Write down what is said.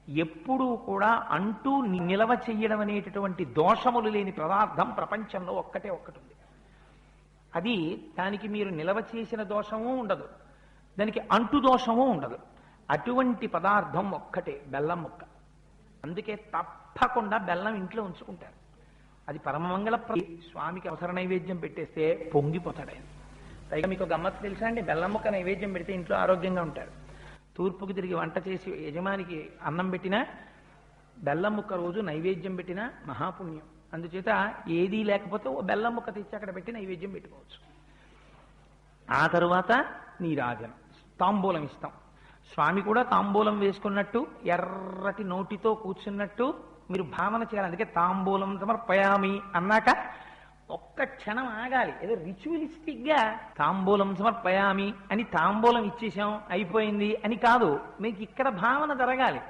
ఎప్పుడూ కూడా అంటూ నిలవ చెయ్యడం అనేటటువంటి దోషములు లేని పదార్థం ప్రపంచంలో ఒక్కటే ఒక్కటి ఉంది. అది దానికి మీరు నిలవ చేసిన దోషము ఉండదు, దానికి అంటు దోషము ఉండదు. అటువంటి పదార్థం ఒక్కటే బెల్లం ముక్క. అందుకే తప్పకుండా బెల్లం ఇంట్లో ఉంచుకుంటారు. అది పరమమంగళ స్వామికి అవసర నైవేద్యం పెట్టేస్తే పొంగిపోతాడు ఆయన. పైగా మీకు గమ్మత్తు తెలుసా అండి, బెల్లం ముక్క నైవేద్యం పెడితే ఇంట్లో ఆరోగ్యంగా ఉంటారు. తూర్పుకి తిరిగి వంట చేసి యజమానికి అన్నం పెట్టినా, బెల్లం ముక్క రోజు నైవేద్యం పెట్టినా మహాపుణ్యం. అందుచేత ఏదీ లేకపోతే ఓ బెల్లం ముక్క తెచ్చి అక్కడ పెట్టి నైవేద్యం పెట్టుకోవచ్చు. ఆ తరువాత నీరాజనం, తాంబూలం ఇస్తాం. స్వామి కూడా తాంబూలం వేసుకున్నట్టు ఎర్రటి నోటితో కూర్చున్నట్టు మీరు భావన చేయాలి. అందుకే తాంబూలం సమర్పయామి అన్నాక ఒక్క క్షణం ఆగాలి. ఏదో రిచువలిస్టిక్ గా తాంబూలం సమర్పయామి అని తాంబూలం ఇచ్చేసాం అయిపోయింది అని కాదు, మీకు ఇక్కడ భావన జరగాలి.